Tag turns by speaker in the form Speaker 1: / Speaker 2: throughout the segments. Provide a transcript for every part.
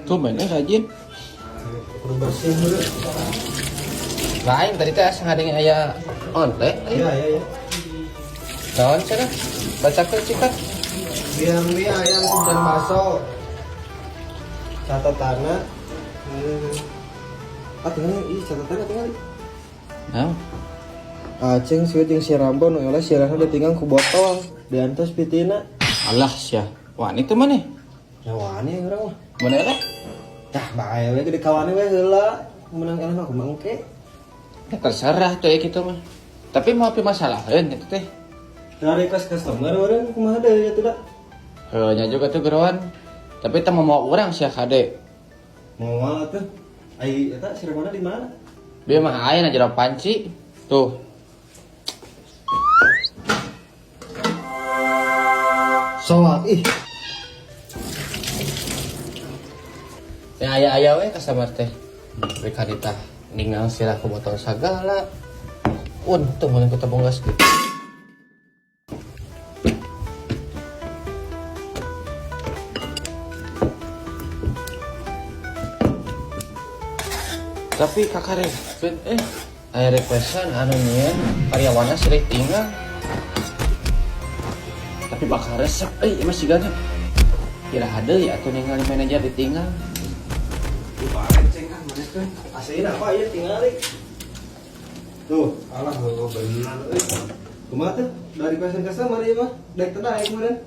Speaker 1: Tuh mainnya rajin.
Speaker 2: Kudu bersih dulu.
Speaker 1: Lain tadi teh ngadeng aya onte.
Speaker 2: Iya.
Speaker 1: Naon cenah? Baca ke cikat.
Speaker 2: Biar mie ayam dan bakso. Catatannya. Tinggal ini catatannya tinggal.
Speaker 1: Naon?
Speaker 2: Aceng sih jeung si Rambo nu eleh sirahna ditinggal ku botol diantos pitina.
Speaker 1: Alah sia. Wani teh maneh.
Speaker 2: Nyawani urang mah.
Speaker 1: Mana teh?
Speaker 2: Tah bae we gede kawane we heula. Menang eleh mah kumaha engke.
Speaker 1: Ya terserah tuh ya gitu mah. Tapi mau apa masalaheun eta teh?
Speaker 2: Dari customer urang kumaha deui atuh da.
Speaker 1: Heunya juga tuh gerowan. Tapi teh mau urang sia kade.
Speaker 2: Moal atuh. Ai eta sirahna di mana?
Speaker 1: Dia mah aya na jero panci. Tuh.
Speaker 2: Soak ih.
Speaker 1: Ya aya we customer teh. Beri kadita ninggal sirah ku botol sagala. Untung mun kita bonggas gitu. Tapi kakak aya requestan anu nya karyawanna sering tinggal. Tapi bakal resep masih gana. Kira ada ya atuh ningali manajer ditinggal.
Speaker 2: Aslinya apa ya tinggal deh. Tuh, alah lo benar. Kumaha tuh dari pasien customer ieu mah daek teh daek meureun.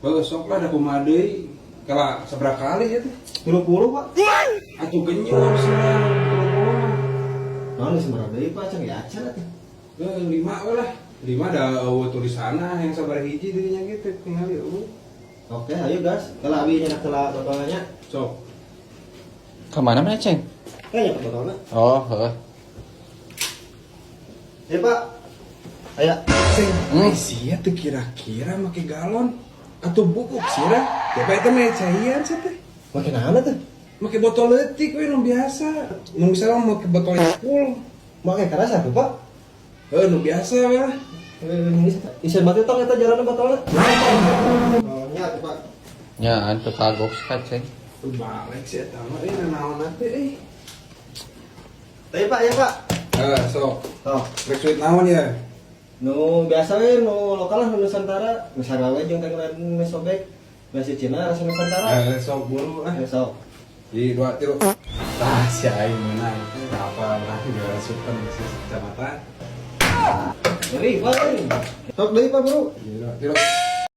Speaker 3: Bagus sok lah ada kumaha deui. Kala sabaraha kali ya teh?
Speaker 2: 30, Pak.
Speaker 3: Atuh genyor sia 30.
Speaker 2: Naon geus sabaraha deui Pak cang ya acan atuh.
Speaker 3: 5 we lah. 5 ada tulisanna yang sabaraha hiji dirinya gitu tinggal eueuh.
Speaker 2: Oke, ayo gas. Kalau abi nyenak telah botolnya.
Speaker 3: Sok.
Speaker 1: Kemana mana ceng?
Speaker 2: Kayaknya ke botolnya.
Speaker 1: Oh, heeh.
Speaker 2: Ya Pak. Aya.
Speaker 3: Sing, sia teh kira-kira make galon atau bubuk sirah? Ya bae teh mah cairan sih teh.
Speaker 2: Makin mana tuh?
Speaker 3: Make botol leutik we nu biasa. Mun misalnya make botol full.
Speaker 2: Make kerasa tuh Pak.
Speaker 3: Nu biasa we lah.
Speaker 2: Isi mati tong eta jalanna botolnya. Oh, nya tuh Pak.
Speaker 1: Ya, antu kagok skat ceng.
Speaker 3: Tuh balik sih eta mah naon teh
Speaker 2: Tapi Pak ya Pak.
Speaker 3: Sok.
Speaker 2: Oh,
Speaker 3: Rek sweet naon ya?
Speaker 2: nu biasa we nu lokal lah nu Nusantara. Nusantara we jeung teh nu sobek. Nasi Cina rasa Nusantara.
Speaker 3: Sok buru
Speaker 2: Ya sok.
Speaker 3: Di 2 tilu. Tah si aing meunang. Apa lah juga super di kecamatan.
Speaker 2: Jadi Pak. Sok deui Pak, Bro.
Speaker 3: Di 2 tilu.